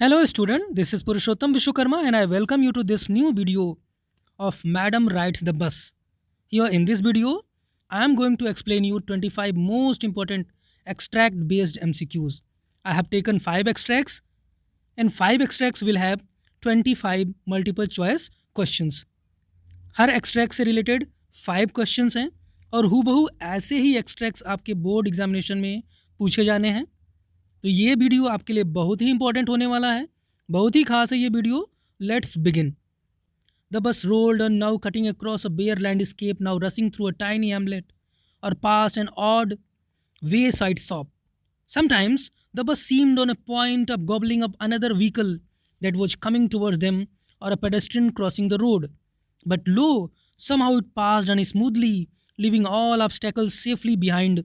Hello student, this is Purushottam Vishwakarma and I welcome you to this new video of Madam Rides the Bus. Here in this video, I am going to explain you 25 most important extract based MCQs. I have taken 5 extracts and 5 extracts will have 25 multiple choice questions. Her extract से related 5 questions हैं और हूबहू ऐसे ही extracts आपके board examination में पूछे जाने हैं। तो ये वीडियो आपके लिए बहुत ही इंपॉर्टेंट होने वाला है, बहुत ही खास है ये video. Let's begin. The bus rolled on, now cutting across a bare landscape, now rushing through a tiny hamlet और past an odd wayside shop. Sometimes the bus seemed on a point of gobbling up another vehicle that was coming towards them or a pedestrian crossing the road. But lo, somehow it passed on smoothly, leaving all obstacles safely behind.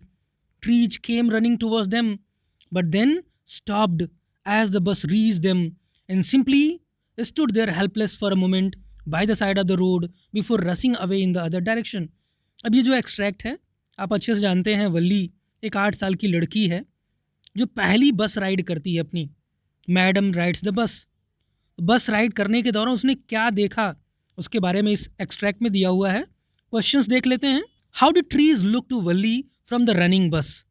Trees came running towards them, but then stopped as the bus reached them and simply stood there helpless for a moment by the side of the road before rushing away in the other direction. अब ये जो extract है आप अच्छे से जानते हैं, वल्ली एक 8 साल की लड़की है जो पहली बस राइड करती है अपनी। Madam rides the bus. बस राइड करने के दौरान उसने क्या देखा उसके बारे में इस एक्सट्रैक्ट में दिया हुआ है। क्वेश्चंस देख लेते हैं। How did trees look to Valli from the running bus.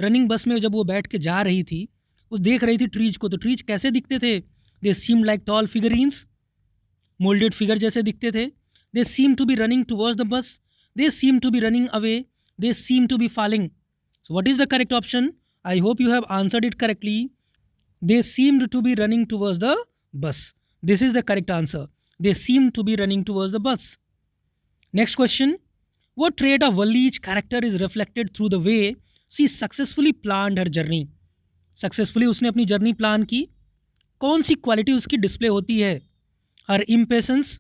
Running bus में जब वो बैठ के जा रही थी, वो देख रही थी ट्रीज को, तो ट्रीज कैसे दिखते थे? They seem like tall figurines, moulded figure जैसे दिखते थे। They seem to be running towards the bus, they seem to be running away, they seem to be falling. So what is the correct option? I hope you have answered it correctly. They seemed to be running towards the bus. This is the correct answer. They seemed to be running towards the bus. Next question. What trait of Valli's character is reflected through the way she successfully planned her journey? Successfully उसने अपनी journey plan की। कौन सी quality उसकी display होती है? हर impatience,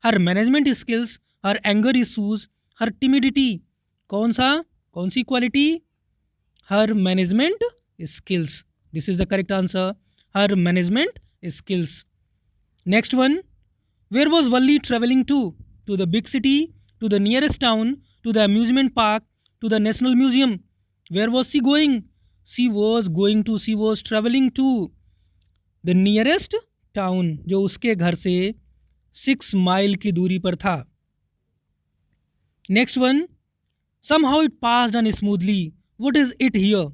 हर management skills, हर anger issues, हर timidity. कौन सी quality? her management skills. This is the correct answer. Her management skills. Next one. Where was Valli traveling to? To the big city, to the nearest town, to the amusement park, to the National Museum. Where was she going? She was traveling to the nearest town, जो उसके घर से 6 mile की दूरी पर था. Next one. Somehow it passed on smoothly. What is it here?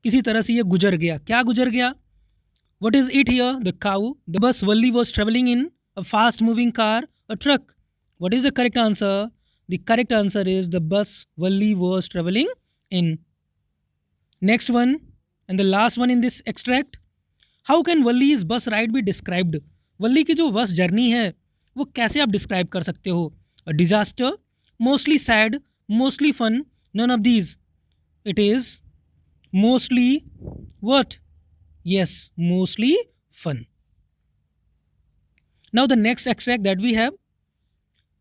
किसी तरह से ये गुजर गया। क्या गुजर गया? What is it here? The cow. The bus Valli was traveling in. A fast moving car. A truck. What is the correct answer? The correct answer is the bus Valli was traveling in. Next one and the last one in this extract. How can Valli's bus ride be described? वल्ली की जो bus journey है वो कैसे आप describe कर सकते हो? A disaster, mostly sad, mostly fun, none of these. It is mostly what? Yes, mostly fun. Now the next extract that we have.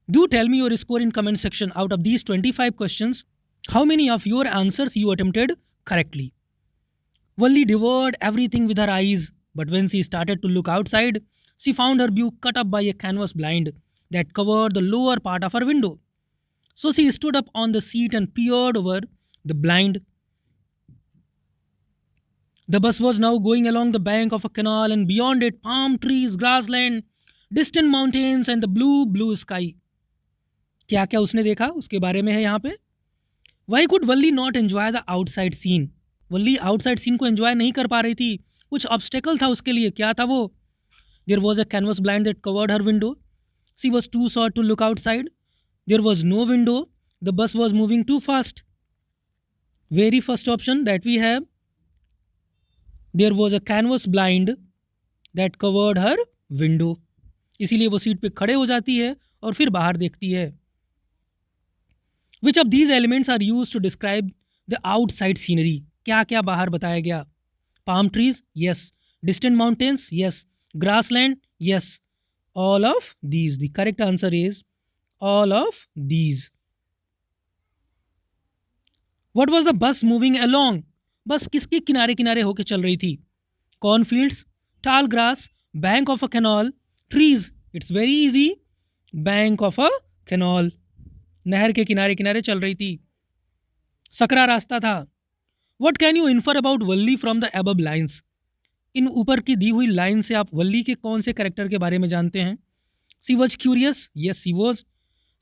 Do tell me your score in comment section. Out of these 25 questions, how many of your answers you attempted correctly? Valli devoured everything with her eyes, but when she started to look outside, she found her view cut up by a canvas blind that covered the lower part of her window. So she stood up on the seat and peered over the blind. The bus was now going along the bank of a canal, and beyond it, palm trees, grassland, distant mountains, and the blue sky. क्या क्या उसने देखा उसके बारे में है यहाँ पे. Why could Valli not enjoy the outside scene? Valli outside scene को एंजॉय नहीं कर पा रही थी, कुछ ऑब्स्टेकल था उसके लिए. क्या था वो? There was a canvas blind that covered her window. She was too short to look outside. There was no window. The bus was moving too fast. Very first option that we have, there was a canvas blind that covered her window. इसीलिए वो seat पे खड़े हो जाती है और फिर बाहर देखती है. Which of these elements are used to describe the outside scenery? क्या क्या बाहर बताया गया? Palm trees, yes. Distant mountains, yes. Grassland, yes. All of these. The correct answer is all of these. What was the bus moving along? बस किसके किनारे किनारे होकर चल रही थी? Cornfields, tall grass, bank of a canal, trees. It's very easy. Bank of a canal. नहर के किनारे किनारे चल रही थी. सकरा रास्ता था. What can you infer about Valli from the above lines? इन ऊपर की दी हुई लाइन से आप वल्ली के कौन से कैरेक्टर के बारे में जानते हैं? She was curious, yes she was.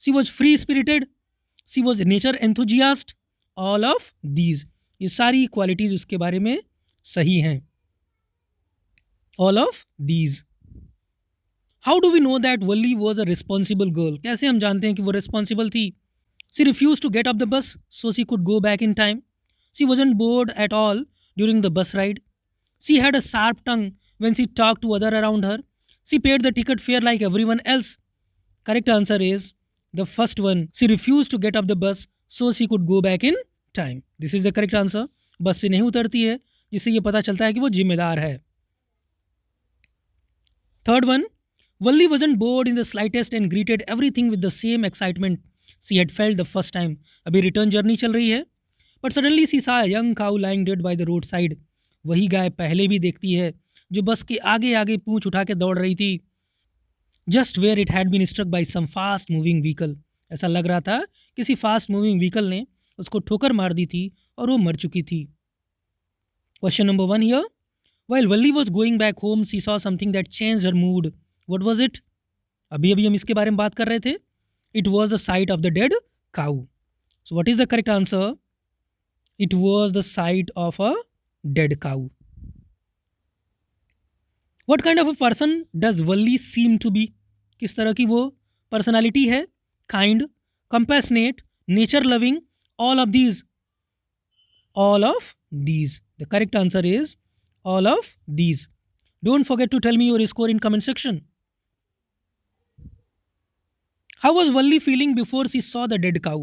She was free spirited, she was nature enthusiast. All of these, ये सारी क्वालिटीज उसके बारे में सही हैं. All of these. How do we know that Valli was a responsible girl? कैसे हम जानते हैं कि वो रिस्पॉन्सिबल थी? She refuse to get off the bus so she could go back in time. She wasn't bored at all during the bus ride. She had a sharp tongue when she talked to other around her. She paid the ticket fare like everyone else. Correct answer is the first one. She refused to get off the bus so she could go back in time. This is the correct answer. बस से नहीं उतरती है जिससे ये पता चलता है कि वो जिम्मेदार है. Third one. Valli wasn't bored in the slightest and greeted everything with the same excitement she had felt the first time. अभी रिटर्न जर्नी चल रही है. But suddenly she saw a young cow lying dead by the roadside. वही गाय पहले भी देखती है जो बस के आगे आगे पूंछ उठा के दौड़ रही थी. Just where it had been struck by some fast moving vehicle. ऐसा लग रहा था किसी फास्ट मूविंग व्हीकल ने उसको ठोकर मार दी थी और वो मर चुकी थी. Question number 1 here. While Valli was going back home she saw something that changed her mood. What was it? अभी अभी हम इसके बारे में बात कर रहे थे. It was the site of the dead cow. So what is the correct answer? It was the site of a dead cow. What kind of a person does Valli seem to be? किस तरह की वो personality है? Kind, compassionate, nature loving, all of these. All of these. The correct answer is all of these. Don't forget to tell me your score in comment section. How was Valli feeling before she saw the dead cow?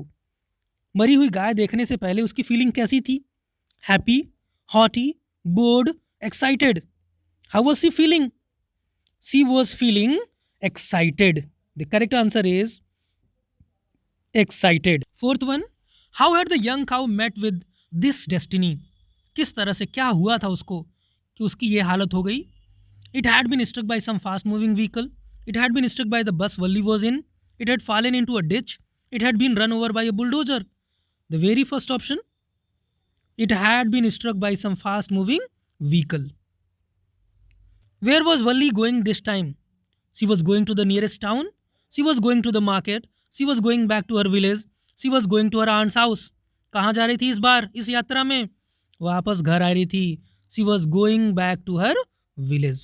मरी हुई गाय देखने से पहले उसकी feeling कैसी थी? Happy, haughty, bored, excited. How was she feeling? She was feeling excited. The correct answer is excited. Fourth one. How had the young cow met with this destiny? किस तरह से क्या हुआ था उसको कि उसकी ये हालत हो गई? It had been struck by some fast moving vehicle. It had been struck by the bus Valli was in. It had fallen into a ditch. It had been run over by a bulldozer. The very first option. It had been struck by some fast moving vehicle. Where was Valli going this time? She was going to the nearest town. She was going to the market. She was going back to her village. She was going to her aunt's house. कहाँ जा रही थी इस बार इस यात्रा में? वापस घर आ रही थी. She was going back to her village.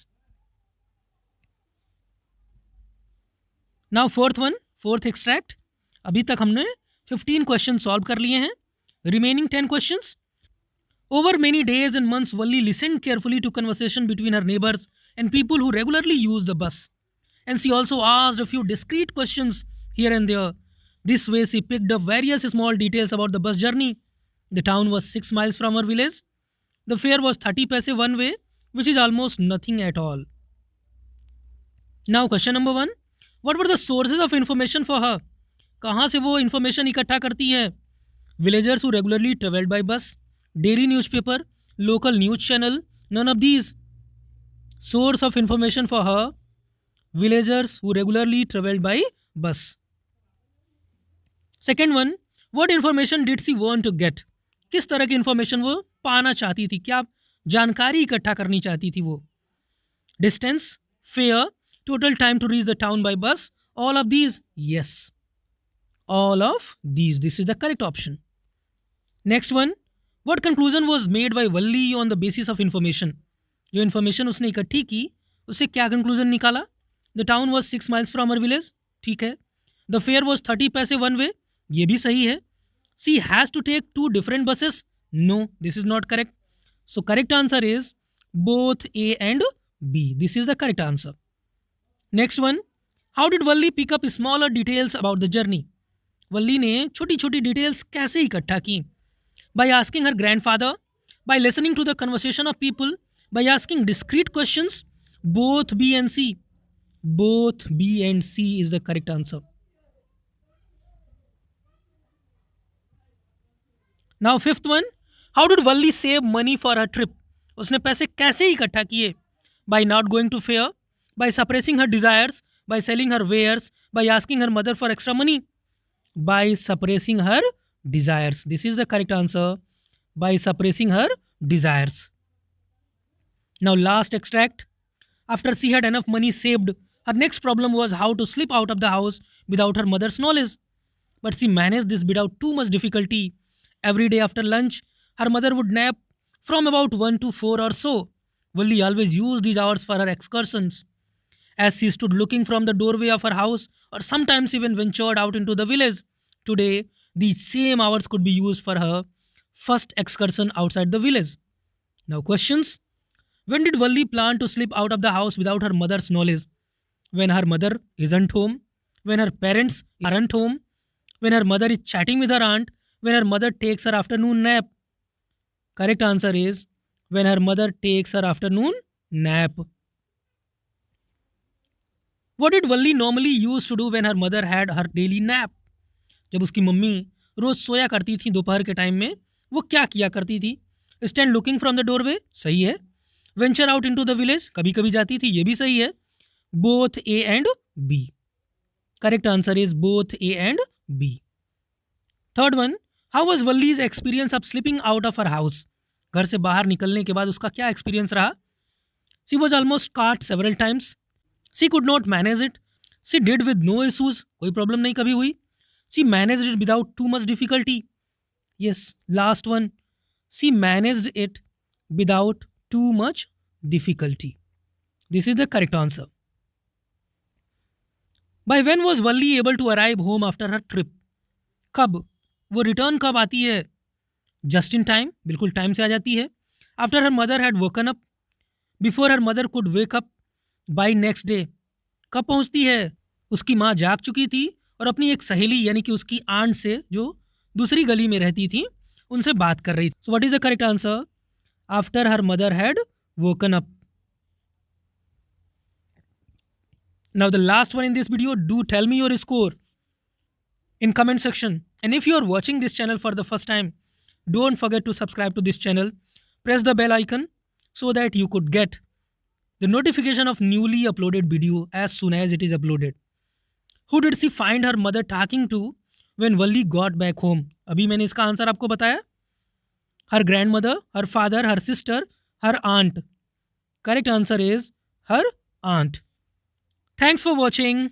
Now fourth one, fourth extract. अभी तक हमने 15 क्वेश्चन सॉल्व कर लिए हैं. Remaining 10 questions. Over many days and months, Valli listened carefully to conversation between her neighbors and people who regularly use the bus. And she also asked a few discreet questions here and there. This way, she picked up various small details about the bus journey. The town was 6 miles from her village. The fare was 30 paise one way, which is almost nothing at all. Now, question number 1. What were the sources of information for her? कहाँ से वो information इकट्ठा करती है? Villagers who regularly traveled by bus. Daily newspaper, local news channel, none of these. Source of information for her, villagers who regularly traveled by bus. Second one, what information did she want to get? किस तरह की information वो पाना चाहती थी? क्या जानकारी इकट्ठा करनी चाहती थी वो? Distance, fare, total time to reach the town by bus, all of these? Yes. All of these. This is the correct option. Next one. What conclusion was made by Valli on the basis of information? जो information उसने इकट्ठी की उससे क्या conclusion निकाला? The town was 6 miles from her village. ठीक है. The fair was 30 पैसे वन वे. ये भी सही है. She has to take 2 different buses. No, this is not correct. So correct answer is both A and B. This is the correct answer. Next one. How did Valli pick up smaller details about the journey? Valli ने छोटी छोटी details कैसे इकट्ठा की? By asking her grandfather, by listening to the conversation of people, by asking discrete questions. Both B and C. Both B and C is the correct answer. Now fifth one. How did Valli save money for her trip? उसने पैसे कैसे इकट्ठा किए? By not going to fair, by suppressing her desires, by selling her wares, by asking her mother for extra money. By suppressing her desires. This is the correct answer. By suppressing her desires. Now, last extract. After she had enough money saved, her next problem was how to slip out of the house without her mother's knowledge. But she managed this without too much difficulty. Every day after lunch, her mother would nap from about 1 to 4 or so. Valli always used these hours for her excursions. As she stood looking from the doorway of her house, or sometimes even ventured out into the village. Today, these same hours could be used for her first excursion outside the village. Now, questions. When did Valli plan to slip out of the house without her mother's knowledge? When her mother isn't home? When her parents aren't home? When her mother is chatting with her aunt? When her mother takes her afternoon nap? Correct answer is when her mother takes her afternoon nap. What did Valli normally used to do when her mother had her daily nap? जब उसकी mummy रोज सोया करती थी दोपहर के time में, वो क्या किया करती थी? Stand looking from the doorway, सही है। Venture out into the village, कभी कभी जाती थी, ये भी सही है। Both A and B. Correct answer is both A and B. Third one, how was Valli's experience of slipping out of her house? घर से बाहर निकलने के बाद उसका क्या एक्सपीरियंस रहा? She was almost caught several times, she could not manage it, she did with no issues, कोई प्रॉब्लम नहीं कभी हुई, she manage it without too much difficulty. Yes, last one, she managed it without too much difficulty. This is the correct answer. By when was Valli able to arrive home after her trip? कब वो return कब आती है? Just in time, बिल्कुल time से आ जाती है। After her mother had woken up, before her mother could wake up, by next day. कब पहुंचती है? उसकी माँ जाग चुकी थी और अपनी एक सहेली यानी कि उसकी आंट से जो दूसरी गली में रहती थी उनसे बात कर रही थी। So what is the correct answer? After her mother had woken up. Now the last one in this video, do tell me your score in comment section. And if you are watching this channel for the first time, don't forget to subscribe to this channel. Press the bell icon so that you could get the notification of newly uploaded video as soon as it is uploaded. Who did she find her mother talking to when Valli got back home? अभी मैंने इसका answer आपको बताया। her grandmother, her father, her sister, her aunt. Correct answer is her aunt. Thanks for watching.